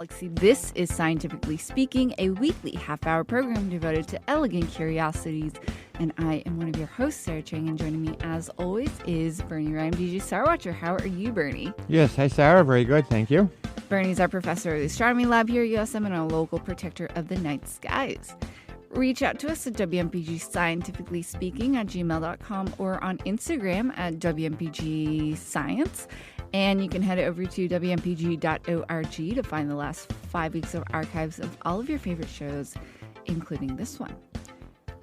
Galaxy. This is Scientifically Speaking, a weekly half-hour program devoted to elegant curiosities. And I am one of your hosts, Sarah Chang, and joining me, as always, is Bernie Ryan, DJ Star Watcher. How are you, Bernie? Yes, hi, Sarah. Very good, thank you. Bernie's our professor of the astronomy lab here at USM and a local protector of the night skies. Reach out to us at WMPG Scientifically Speaking at gmail.com or on Instagram at WMPG Science. And you can head over to WMPG.org to find the last 5 weeks of archives of all of your favorite shows, including this one.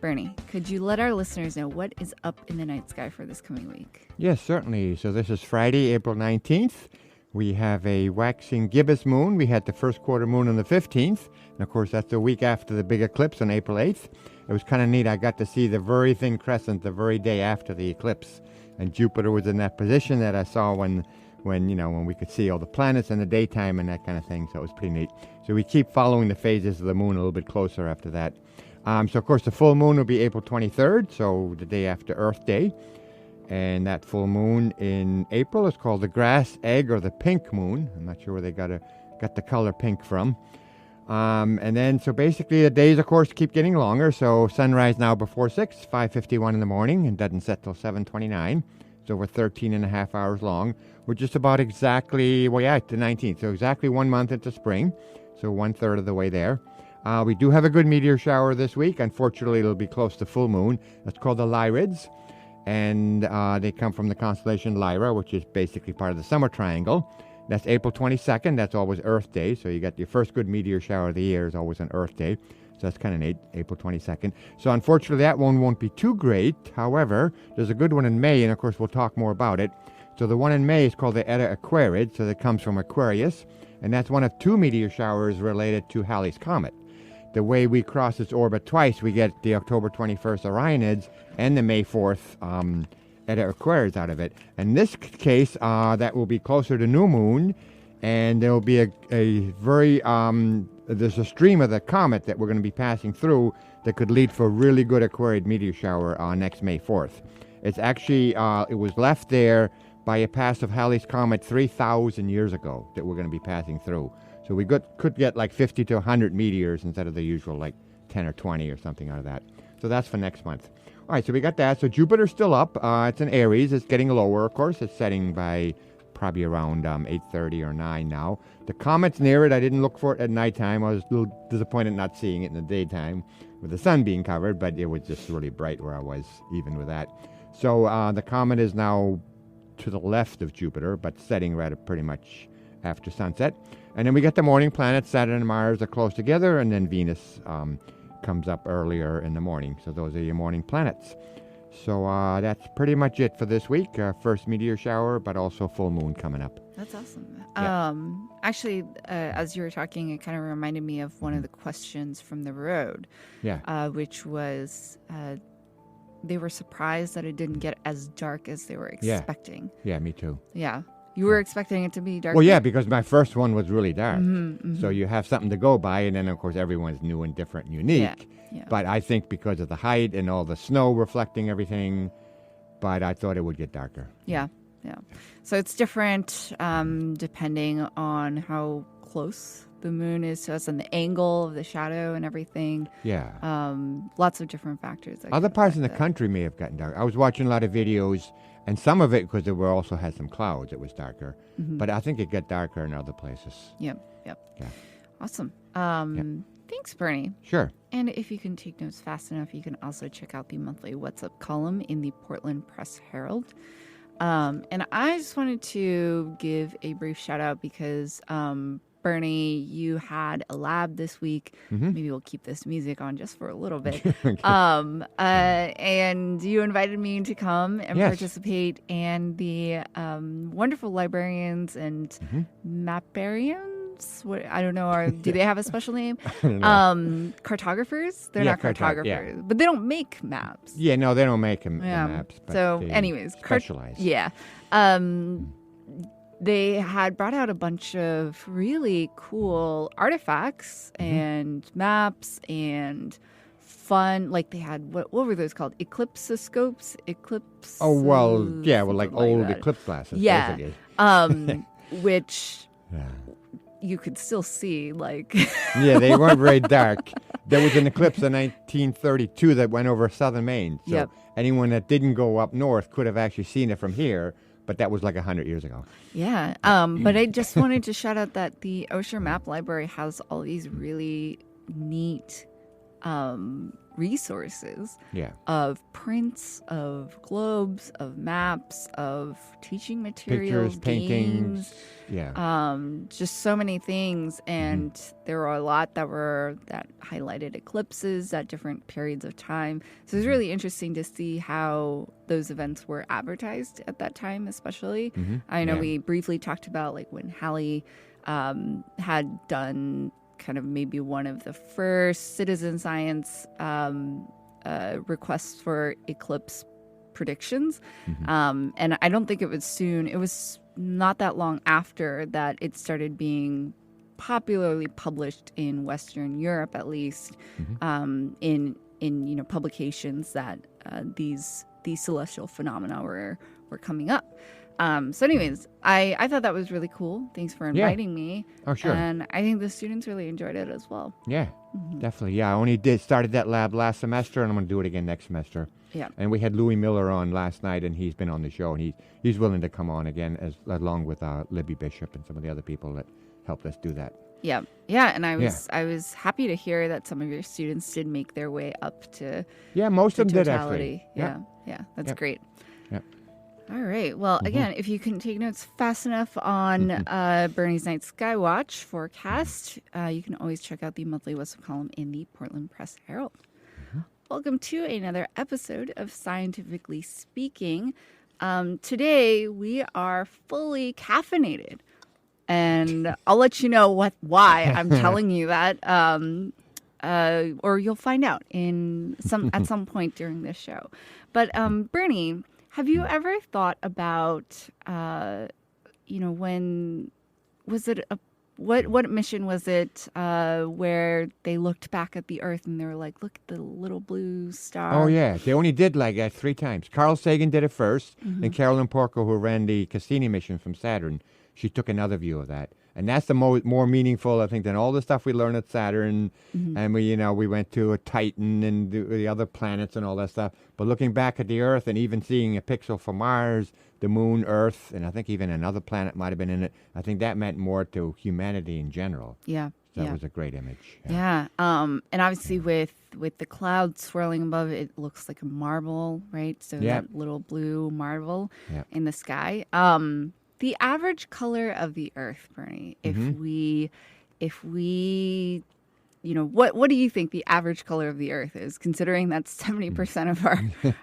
Bernie, could you let our listeners know what is up in the night sky for this coming week? Yes, certainly. So this is Friday, April 19th. We have a waxing gibbous moon. We had the first quarter moon on the 15th. And, of course, that's the week after the big eclipse on April 8th. It was kind of neat. I got to see the very thin crescent the very day after the eclipse. And Jupiter was in that position that I saw when we could see all the planets in the daytime and that kind of thing. So it was pretty neat. So we keep following the phases of the moon a little bit closer after that. So, of course, the full moon will be April 23rd, so the day after Earth Day. And that full moon in April is called the grass egg or the pink moon. I'm not sure where they got the color pink from. And then, so basically the days, of course, keep getting longer. So sunrise now before 6, 5:51 in the morning, and doesn't set till 7:29. So we're 13 and a half hours long. We're just about exactly, the 19th. So exactly 1 month into spring. So 1/3 of the way there. We do have a good meteor shower this week. Unfortunately, it'll be close to full moon. That's called the Lyrids. And they come from the constellation Lyra, which is basically part of the summer triangle. That's April 22nd. That's always Earth Day. So you got your first good meteor shower of the year is always on Earth Day. So that's kind of neat, April 22nd. So unfortunately, that one won't be too great. However, there's a good one in May, and of course, we'll talk more about it. So the one in May is called the Eta Aquarid, so that comes from Aquarius. And that's one of 2 meteor showers related to Halley's Comet. The way we cross its orbit twice, we get the October 21st Orionids and the May 4th Eta Aquarids out of it. In this case, that will be closer to new moon, and there will be a very, there's a stream of the comet that we're going to be passing through that could lead for a really good Aquarid meteor shower next May 4th. It's actually, it was left there by a pass of Halley's Comet 3,000 years ago that we're going to be passing through. So we could get like 50 to 100 meteors instead of the usual like 10 or 20 or something out of that. So that's for next month. All right, so we got that. So Jupiter's still up. It's in Aries. It's getting lower, of course. It's setting by probably around 8:30 or 9 now. The comet's near it. I didn't look for it at nighttime. I was a little disappointed not seeing it in the daytime with the sun being covered, but it was just really bright where I was, even with that. So the comet is now to the left of Jupiter, but setting right at pretty much after sunset. And then we get the morning planets. Saturn and Mars are close together, and then Venus comes up earlier in the morning. So those are your morning planets. So that's pretty much it for this week. First meteor shower, but also full moon coming up. That's awesome. Yeah. Actually, as you were talking, it kind of reminded me of one of the questions from the road. Yeah. Which was they were surprised that it didn't get as dark as they were expecting. Yeah, me too. Yeah. You were expecting it to be dark? Well, yeah, because my first one was really dark. Mm-hmm. So you have something to go by, and then, of course, everyone's new and different and unique. Yeah. But I think because of the height and all the snow reflecting everything, but I thought it would get darker. Yeah. So it's different depending on how close the moon is to us and the angle of the shadow and everything. Yeah. Lots of different factors. Other parts in the country may have gotten dark. I was watching a lot of videos, and some of it, because it also had some clouds, it was darker. Mm-hmm. But I think it got darker in other places. Yep. Yeah. Awesome. Thanks, Bernie. Sure. And if you can take notes fast enough, you can also check out the monthly What's Up column in the Portland Press Herald. And I just wanted to give a brief shout out because Bernie, you had a lab this week. Mm-hmm. Maybe we'll keep this music on just for a little bit. Okay. And you invited me to come and Yes. participate, and the wonderful librarians and maparians. What I don't know. Do they have a special name? I don't know. Cartographers. They're Yeah, not cartographers, yeah. but they don't make maps. Yeah, no, they don't make them maps. But So, they anyways, specialize. Yeah. They had brought out a bunch of really cool artifacts and maps and fun. Like they had what were those called? Eclipsoscopes. Oh well, yeah, well, something like old that. eclipse glasses. Yeah. Basically. Which Yeah. you could still see, like... Yeah, they weren't very dark. There was an eclipse in 1932 that went over southern Maine. So Yep. anyone that didn't go up north could have actually seen it from here, but that was like 100 years ago. Yeah. But I just wanted to shout out that the Osher Map Library has all these really neat resources Yeah. of prints, of globes, of maps, of teaching materials, Pictures, paintings. games, Yeah. just so many things. And there were a lot that highlighted eclipses at different periods of time. So it was really interesting to see how those events were advertised at that time, especially. I know Yeah. we briefly talked about like when Hallie had done kind of maybe one of the first citizen science requests for eclipse predictions. And I don't think it was not that long after that it started being popularly published in Western Europe, at least, in publications that these celestial phenomena were coming up. So anyways, I thought that was really cool. Thanks for inviting me. Oh, sure. And I think the students really enjoyed it as well. Yeah, definitely. Yeah, I only started that lab last semester, and I'm going to do it again next semester. Yeah. And we had Louis Miller on last night, and he's been on the show, and he's willing to come on again, along with Libby Bishop and some of the other people that helped us do that. Yeah, yeah, and I was happy to hear that some of your students did make their way up to most of them did totality. actually. Yeah, that's great. Yeah. All right. Well, again, if you couldn't take notes fast enough on Bernie's Night Sky Watch forecast, you can always check out the monthly Westwood column in the Portland Press Herald. Welcome to another episode of Scientifically Speaking. Today we are fully caffeinated, and I'll let you know why I'm telling you that, or you'll find out at some point during this show. But Bernie, have you ever thought about, when was it what mission was it where they looked back at the Earth and they were like, look at the little blue star? Oh, yeah. They only did like that 3 times. Carl Sagan did it first, and Carolyn Porco, who ran the Cassini mission from Saturn, she took another view of that. And that's the more meaningful, I think, than all the stuff we learned at Saturn. And we went to a Titan and the other planets and all that stuff. But looking back at the Earth and even seeing a pixel for Mars, the Moon, Earth, and I think even another planet might have been in it, I think that meant more to humanity in general. Yeah. So that was a great image. Yeah. And obviously with the clouds swirling above it, it looks like a marble, right? So that little blue marble in the sky. The average color of the Earth, Bernie, if we, what do you think the average color of the Earth is, considering that 70% of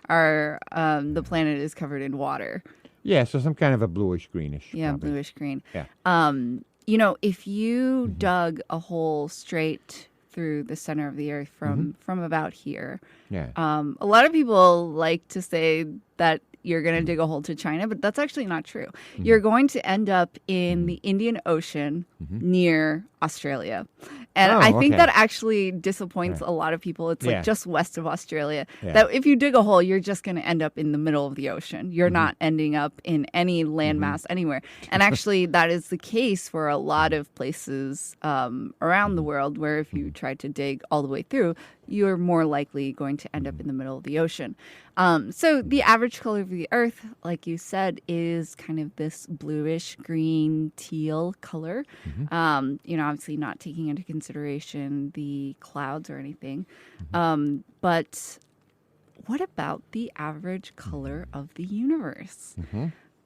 our the planet is covered in water? Yeah, so some kind of a bluish greenish. Yeah, probably. bluish green. Yeah. If you dug a hole straight through the center of the Earth from about here, a lot of people like to say that you're going to dig a hole to China, but that's actually not true. You're going to end up in the Indian Ocean near Australia. And I think that actually disappoints a lot of people. It's like just west of Australia. That if you dig a hole, you're just going to end up in the middle of the ocean. You're not ending up in any landmass anywhere. And actually, that is the case for a lot of places around the world, where if you try to dig all the way through, you're more likely going to end up in the middle of the ocean. So the average color of the Earth, like you said, is kind of this bluish, green, teal color. Obviously not taking into consideration the clouds or anything. But what about the average color of the universe?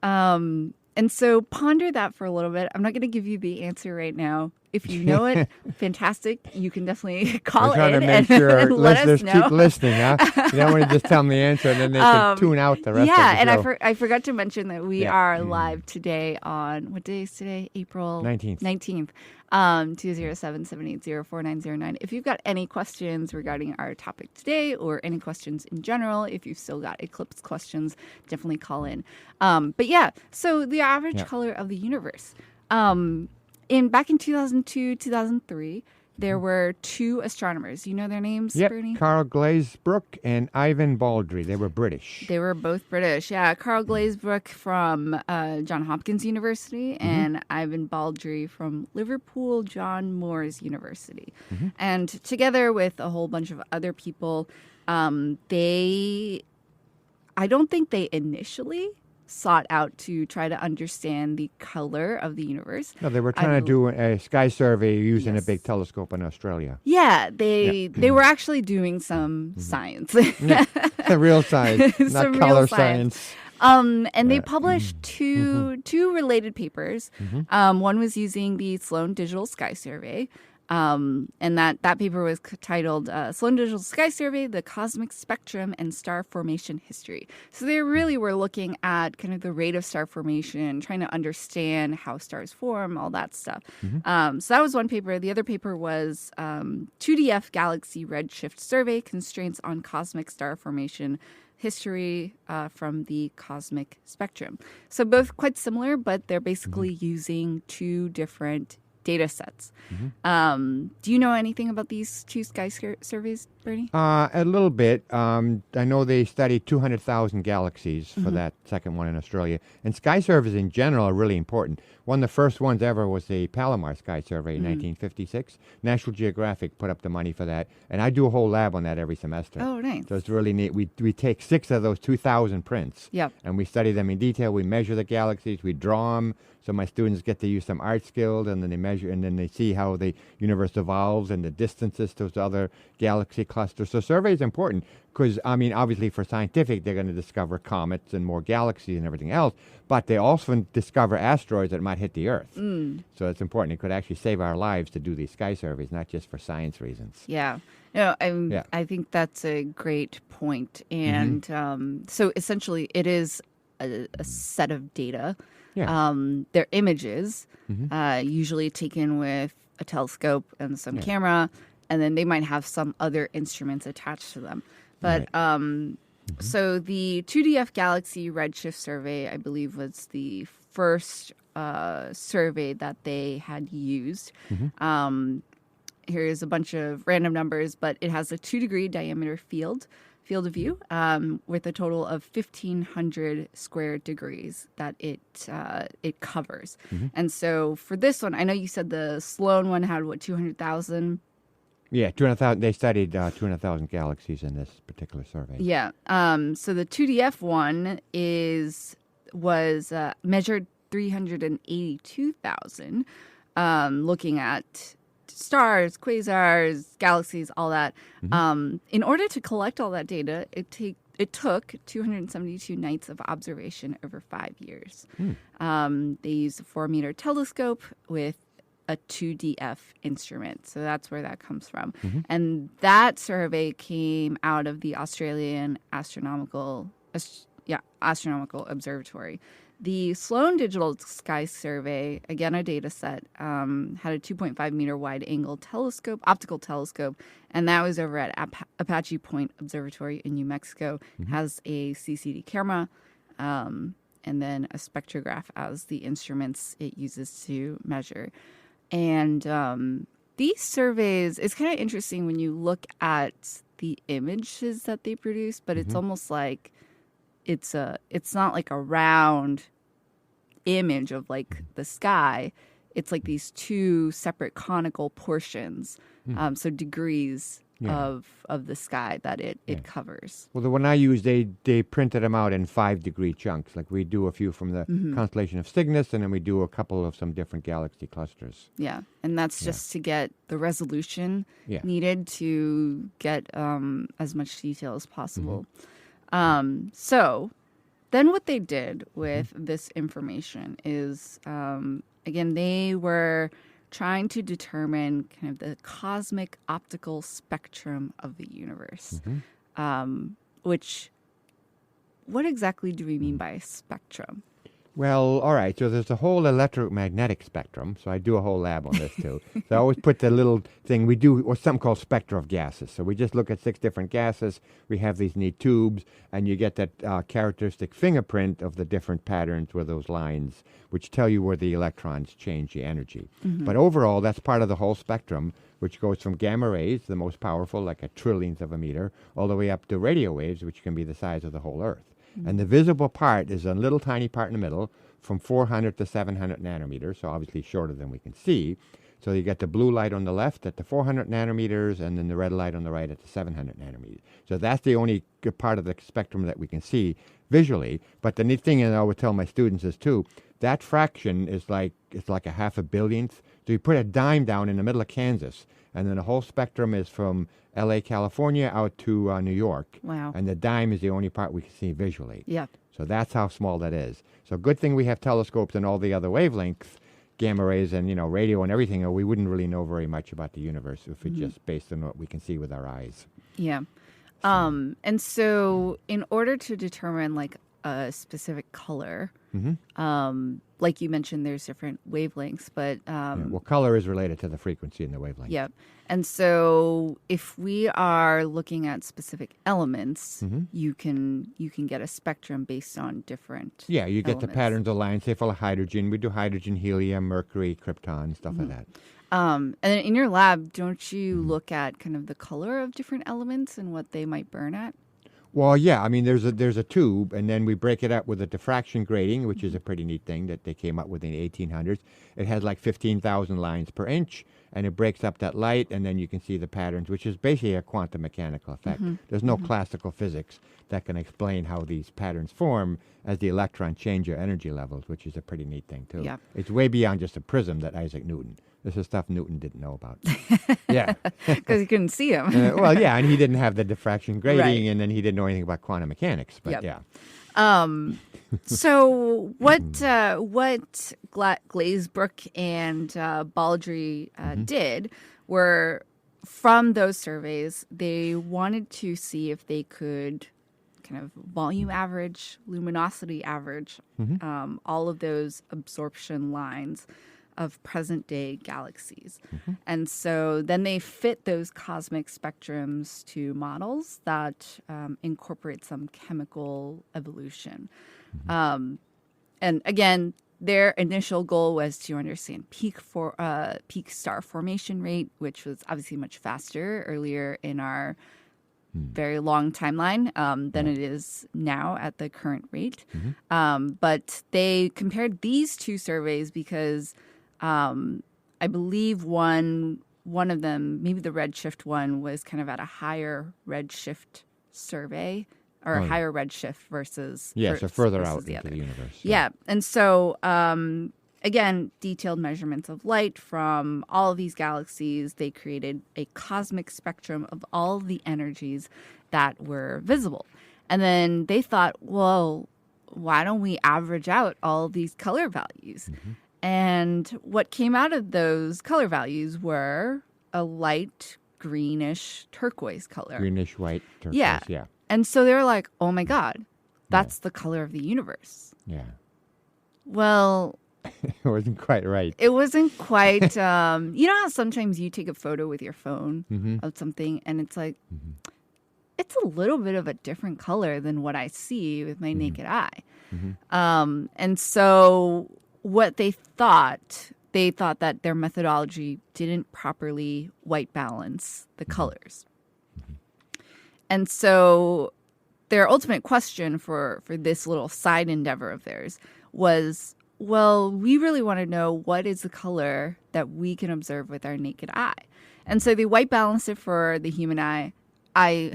And so ponder that for a little bit. I'm not going to give you the answer right now. If you know it, fantastic. You can definitely call in and make sure let us listeners know. keep listening, huh? You don't want to just tell them the answer and then they can tune out the rest of the show. Yeah, and I forgot to mention that we are live today on, what day is today? April 19th. 207-780-4909. If you've got any questions regarding our topic today, or any questions in general, if you've still got eclipse questions, definitely call in. But yeah, so the average color of the universe. Back in 2002, 2003, there were two astronomers. You know their names, Yep, Bernie? Carl Glazebrook and Ivan Baldry. They were British. They were both British. Yeah, Carl Glazebrook from Johns Hopkins University and Ivan Baldry from Liverpool John Moores University. And together with a whole bunch of other people, I don't think they initially sought out to try to understand the color of the universe. No, they were trying to do a sky survey using a big telescope in Australia. Yeah, they were actually doing some science. Real science, not Some color real science. science. And they published two related papers. One was using the Sloan Digital Sky Survey. And that paper was titled Sloan Digital Sky Survey, the Cosmic Spectrum and Star Formation History. So they really were looking at kind of the rate of star formation, trying to understand how stars form, all that stuff. So that was one paper. The other paper was 2DF Galaxy Redshift Survey, Constraints on Cosmic Star Formation History from the Cosmic Spectrum. So both quite similar, but they're basically using two different data sets. Do you know anything about these two sky surveys, Bernie? A little bit. I know they studied 200,000 galaxies for that second one in Australia. And sky surveys in general are really important. One of the first ones ever was the Palomar Sky Survey in 1956. National Geographic put up the money for that. And I do a whole lab on that every semester. Oh, nice. So it's really neat. We take 6 of those 2,000 prints. Yep. And we study them in detail. We measure the galaxies. We draw them. So my students get to use some art skills, and then they measure, and then they see how the universe evolves and the distances to other galaxy clusters. So survey is important because, I mean, obviously for scientific, they're going to discover comets and more galaxies and everything else, but they also discover asteroids that might hit the Earth. So it's important. It could actually save our lives to do these sky surveys, not just for science reasons. Yeah. No, I think that's a great point. And so essentially it is a set of data. Yeah. They're images, usually taken with a telescope and some camera, and then they might have some other instruments attached to them. But so the 2DF Galaxy Redshift Survey, I believe, was the first survey that they had used. Here's a bunch of random numbers, but it has a 2-degree diameter field of view with a total of 1,500 square degrees that it covers. And so for this one, I know you said the Sloan one had, 200,000? Yeah, 200,000. They studied 200,000 galaxies in this particular survey. Yeah. So the 2DF one was measured 382,000, looking at stars, quasars, galaxies, all that. In order to collect all that data, it took 272 nights of observation over 5 years. They used a 4-meter telescope with a 2DF instrument. So that's where that comes from. And that survey came out of the Australian Astronomical Observatory. The Sloan Digital Sky Survey, again a data set, had a 2.5 meter wide angle optical telescope, and that was over at Apache Point Observatory in New Mexico. It has a CCD camera, and then a spectrograph as the instruments it uses to measure. And these surveys, it's kind of interesting when you look at the images that they produce, but it's almost like it's not like a round image of like the sky. It's like these two separate conical portions, so degrees of the sky that it covers. Well, the one I used, they printed them out in 5-degree chunks. Like we do a few from the constellation of Cygnus, and then we do a couple of some different galaxy clusters. Yeah, and that's just to get the resolution needed to get as much detail as possible. So then what they did with this information is, again, they were trying to determine kind of the cosmic optical spectrum of the universe, what exactly do we mean by spectrum? Well, all right. So there's a whole electromagnetic spectrum. So I do a whole lab on this too. So I always put the little thing we do, or something called spectra of gases. So we just look at 6 different gases. We have these neat tubes, and you get that characteristic fingerprint of the different patterns with those lines, which tell you where the electrons change the energy. But overall, that's part of the whole spectrum, which goes from gamma rays, the most powerful, like a trillionth of a meter, all the way up to radio waves, which can be the size of the whole Earth. And the visible part is a little tiny part in the middle from 400 to 700 nanometers, so obviously shorter than we can see. So you get the blue light on the left at the 400 nanometers and then the red light on the right at the 700 nanometers. So that's the only part of the spectrum that we can see visually. But the neat thing, and I would tell my students is too, that fraction is it's like a half a billionth. So you put a dime down in the middle of Kansas, and then the whole spectrum is from L.A., California, out to New York. Wow. And the dime is the only part we can see visually. Yep. So that's how small that is. So good thing we have telescopes and all the other wavelengths, gamma rays and, radio and everything, or we wouldn't really know very much about the universe if it's just based on what we can see with our eyes. Yeah. And so in order to determine like a specific color, like you mentioned, there's different wavelengths, but Well, color is related to the frequency and the wavelength. yep. And so if we are looking at specific elements, you can get a spectrum based on different Yeah, you get the elements. patterns of lines, say for hydrogen. We do hydrogen, helium, mercury, krypton, stuff like that. And then in your lab, don't you look at kind of the color of different elements and what they might burn at? Well, yeah, I mean, there's a tube, and then we break it up with a diffraction grating, which is a pretty neat thing that they came up with in the 1800s. It has like 15,000 lines per inch, and it breaks up that light, and then you can see the patterns, which is basically a quantum mechanical effect. There's no classical physics that can explain how these patterns form as the electron change their energy levels, which is a pretty neat thing, too. Yeah. It's way beyond just a prism that Isaac Newton. This is stuff Newton didn't know about. Yeah. Because you couldn't see them. Well, yeah, and he didn't have the diffraction grating, Right. and then he didn't know anything about quantum mechanics. But Yep. yeah. So what Glazebrook and Baldry did were, from those surveys, they wanted to see if they could kind of volume average, luminosity average, all of those absorption lines of present day galaxies. And so then they fit those cosmic spectrums to models that incorporate some chemical evolution. And again, their initial goal was to understand peak star formation rate, which was obviously much faster earlier in our very long timeline than it is now at the current rate. But they compared these two surveys because I believe one of them, maybe the redshift one, was kind of at a higher redshift survey or a higher redshift versus So further versus out the into other. the universe. Yeah. And so, again, detailed measurements of light from all of these galaxies. They created a cosmic spectrum of all the energies that were visible. And then they thought, well, why don't we average out all these color values? And what came out of those color values were a light greenish turquoise color. Greenish white turquoise. Yeah. And so they were like, oh my God, that's the color of the universe. Yeah. Well, It wasn't quite right. it wasn't quite, you know how sometimes you take a photo with your phone of something and it's like, it's a little bit of a different color than what I see with my naked eye. And so what they thought that their methodology didn't properly white balance the colors. And so their ultimate question for this little side endeavor of theirs was, well, we really want to know what is the color that we can observe with our naked eye. And so they white balanced it for the human eye.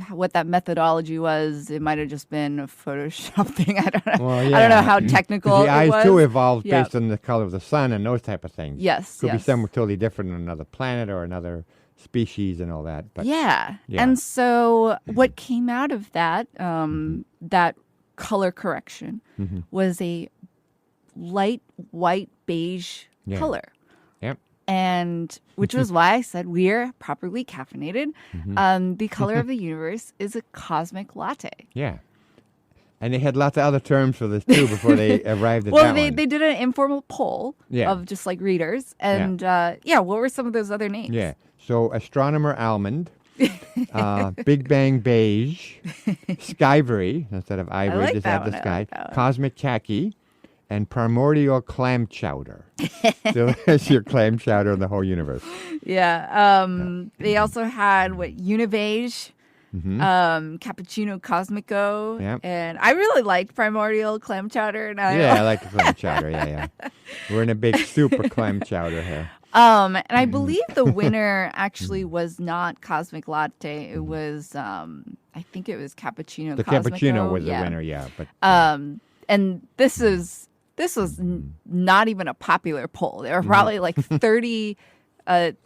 What that methodology was, it might have just been a Photoshop thing. I don't know. Well, I don't know how technical the eyes it was. too evolved Yeah. based on the color of the sun and those type of things. Yes, Could be yes. somewhere totally different on another planet or another species and all that. But Yeah. Yeah. And so what came out of that, that color correction was a light white beige Yeah. color. Yep. And which was why I said we're properly caffeinated. The color of the universe is a cosmic latte. Yeah. And they had lots of other terms for this too before they arrived at Well, that they one. they did an informal poll Yeah. of just like readers, and what were some of those other names? Yeah. So astronomer almond, Big Bang beige, skyvery instead of ivory, like just that add the one, I sky, like that one. cosmic khaki, and primordial clam chowder. So there's your clam chowder in the whole universe. Yeah. They also had Unibeige, Cappuccino Cosmico, Yep. and I really liked Primordial Clam Chowder. And I like the clam chowder. Yeah. We're in a big super clam chowder here. And I believe the winner actually was not Cosmic Latte. It was, I think it was Cappuccino. The Cosmico. cappuccino was the winner, yeah. But And this was not even a popular poll. There were probably like 30.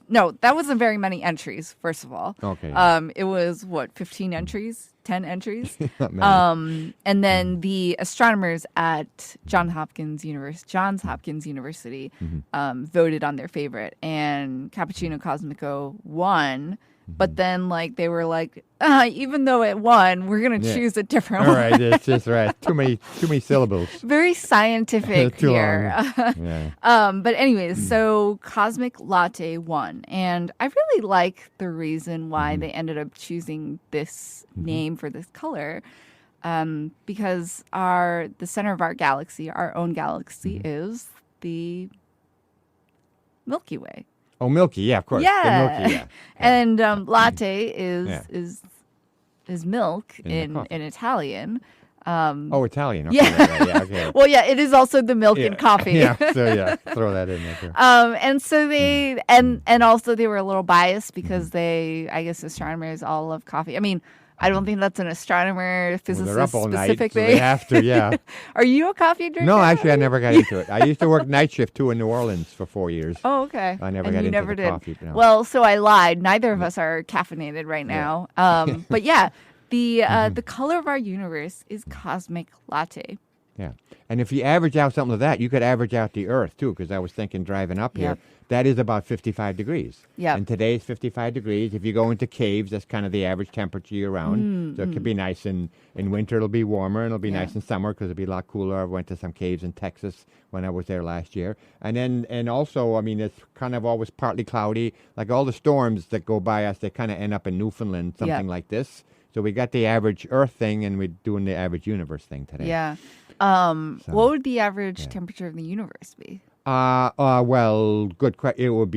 No, that wasn't very many entries. First of all, Okay. It was 15 entries, 10 entries. Not many. And then the astronomers at Johns Hopkins University voted on their favorite, and Cappuccino Cosmico won. But then, they were like, even though it won, we're gonna choose a different All one. right, it's just right. Too many syllables. Very scientific Too here. long. Yeah. But anyways, so Cosmic Latte won. And I really like the reason why they ended up choosing this name for this color. Because the center of our galaxy, our own galaxy, is the Milky Way. Oh, Milky, yeah, of course. Yeah. The Milky, yeah. And latte is milk In the in coffee. Italian. Oh, Italian. Okay, Yeah. right, yeah, okay. Well, yeah, it is also the milk in coffee. Yeah, so throw that in there too. And so they and also they were a little biased because I guess astronomers all love coffee. I mean, I don't think that's an astronomer Well, physicist they're up all night, specific so thing. they have to, yeah. Are you a coffee drinker? No, actually, I never got into it. I used to work night shift too in New Orleans for 4 years. Oh, okay. I never and got you into never the did. coffee. No. Well, so I lied. Neither of us are caffeinated right now. But yeah, the color of our universe is cosmic latte. Yeah. And if you average out something like that, you could average out the Earth, too, because I was thinking driving up here, Yep. that is about 55 degrees. Yep. And today's 55 degrees. If you go into caves, that's kind of the average temperature year-round. So it could be nice. In winter, it'll be warmer, and it'll be nice in summer because it'll be a lot cooler. I went to some caves in Texas when I was there last year. And also, I mean, it's kind of always partly cloudy. Like all the storms that go by us, they kind of end up in Newfoundland, something like this. So we got the average Earth thing, and we're doing the average universe thing today. Yeah. What would the average temperature of the universe be? Well, good question. It would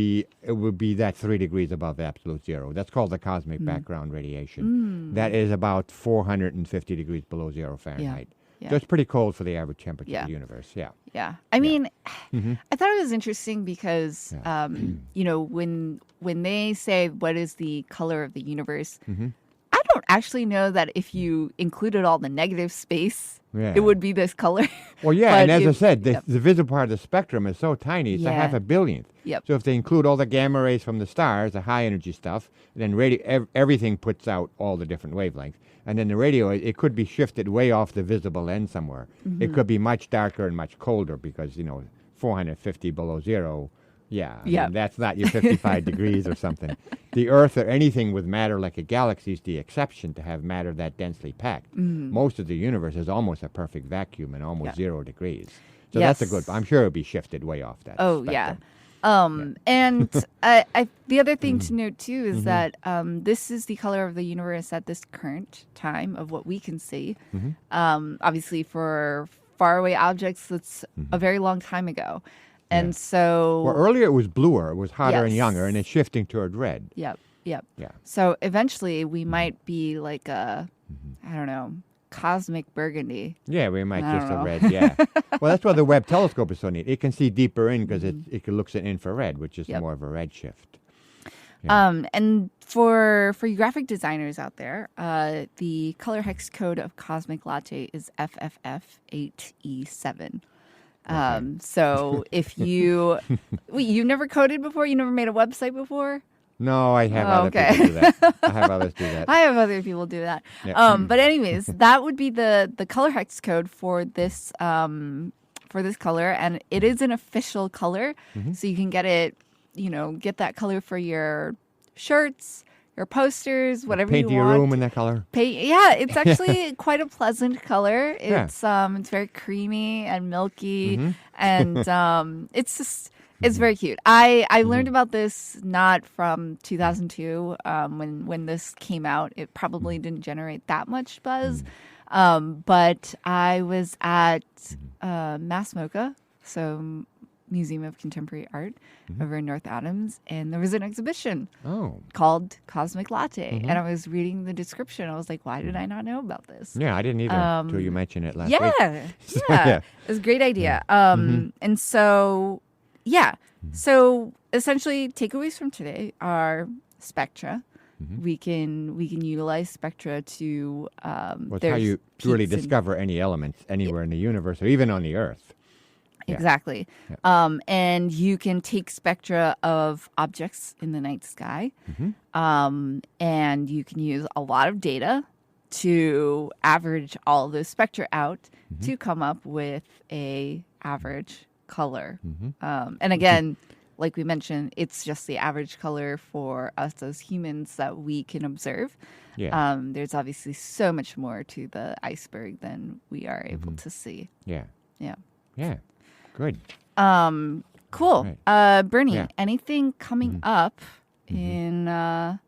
be that 3 degrees above absolute zero. That's called the cosmic background radiation. That is about 450 degrees below zero Fahrenheit. Yeah. So it's pretty cold for the average temperature Yeah. of the universe. Yeah. Yeah. I mean, I thought it was interesting because, when they say what is the color of the universe, I don't actually know that if you included all the negative space, it would be this color. Well, yeah, But and as I if- said, the visible part of the spectrum is so tiny, it's a half a billionth. Yep. So if they include all the gamma rays from the stars, the high energy stuff, then everything puts out all the different wavelengths. And then the radio, it could be shifted way off the visible end somewhere. It could be much darker and much colder because, 450 below zero, I mean, that's not your 55 degrees or something. The Earth or anything with matter like a galaxy is the exception to have matter that densely packed. Most of the universe is almost a perfect vacuum and almost 0 degrees. So that's a good, I'm sure it'll be shifted way off that spectrum. And the other thing to note too is that this is the color of the universe at this current time of what we can see. Obviously, for faraway objects, that's a very long time ago. And so... Well, earlier it was bluer, it was hotter and Yes. younger, and it's shifting toward red. Yep. Yeah. So eventually we might be like I don't know, cosmic burgundy. Yeah, we might I just don't a know. red, yeah. Well, that's why the Webb telescope is so neat. It can see deeper in because it looks at infrared, which is more of a red shift. And for you graphic designers out there, the color hex code of Cosmic Latte is FFF8E7. So if you've never coded before, you never made a website before. No, I have other okay. people do that. I have others do that. I have other people do that. Yeah. But anyways, that would be the color hex code for this color, and it is an official color, so you can get it. Get that color for your shirts, your posters, whatever Paint you your want. room in that color. It's actually quite a pleasant color. Yeah. It's very creamy and milky, Mm-hmm. and it's very cute. I learned about this not from 2002 when this came out. It probably didn't generate that much buzz, but I was at Mass MoCA, so Museum of Contemporary Art over in North Adams, and there was an exhibition called Cosmic Latte, and I was reading the description. I was like, why did I not know about this? Yeah, I didn't either until you mentioned it last week. Yeah. It was a great idea. And so, so essentially takeaways from today are spectra. We can utilize spectra to Well, it's how you really discover any elements anywhere in the universe or even on the Earth. Yeah. Exactly. Yeah. And you can take spectra of objects in the night sky, and you can use a lot of data to average all those spectra out to come up with a average color. And again, like we mentioned, it's just the average color for us as humans that we can observe. Yeah. There's obviously so much more to the iceberg than we are able to see. Yeah. Yeah. Yeah. Good. Cool. Right. Bernie, anything coming up in the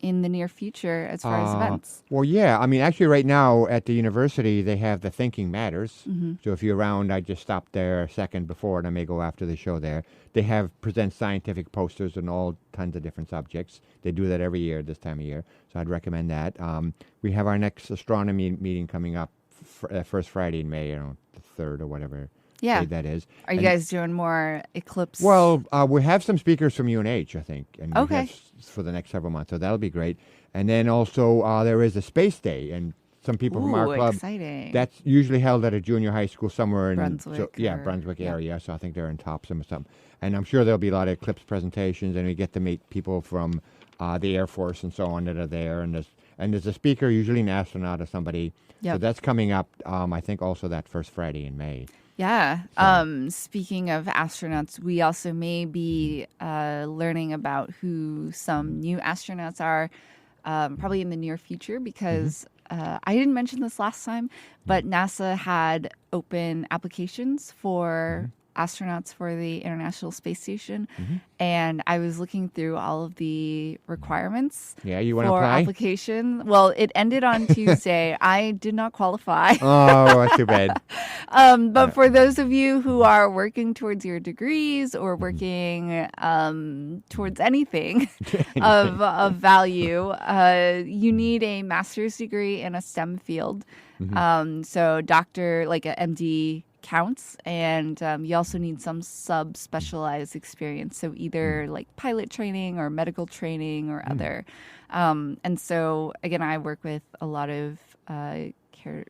near future as far as events? Well, yeah. I mean, actually, right now at the university, they have the Thinking Matters. So if you're around, I just stopped there a second before, and I may go after the show there. They present scientific posters on all kinds of different subjects. They do that every year this time of year, so I'd recommend that. We have our next astronomy meeting coming up first Friday in May, the 3rd or whatever. Yeah. That is. Are you guys doing more eclipse? Well, we have some speakers from UNH, I think, and we Okay. have for the next several months, so that'll be great. And then also there is a space day, and some people from our club. Exciting. That's usually held at a junior high school somewhere in Brunswick Brunswick area. So I think they're in Topsom or something. And I'm sure there'll be a lot of eclipse presentations, and we get to meet people from the Air Force and so on that are there. And there's a speaker, usually an astronaut or somebody. Yep. So that's coming up. I think also that first Friday in May. Yeah. Speaking of astronauts, we also may be learning about who some new astronauts are probably in the near future because I didn't mention this last time, but NASA had open applications for astronauts for the International Space Station, and I was looking through all of the requirements. Yeah, you want to for apply? application. Well, it ended on Tuesday. I did not qualify. Oh, that's too bad. But for those of you who are working towards your degrees or working towards anything of value, you need a master's degree in a STEM field. So doctor, like an MD counts, and you also need some sub-specialized experience, so either like pilot training or medical training or other. And so again, I work with a lot of care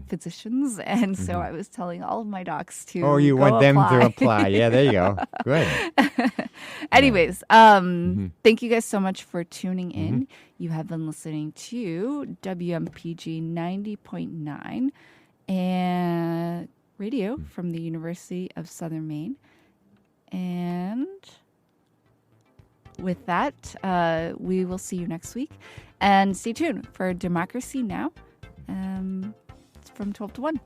physicians, and so I was telling all of my docs to you go want them apply. to apply. Yeah, there you go. Good. Anyways, thank you guys so much for tuning in. You have been listening to WMPG 90.9 and radio from the University of Southern Maine. And with that, we will see you next week. And stay tuned for Democracy Now! From 12 to 1.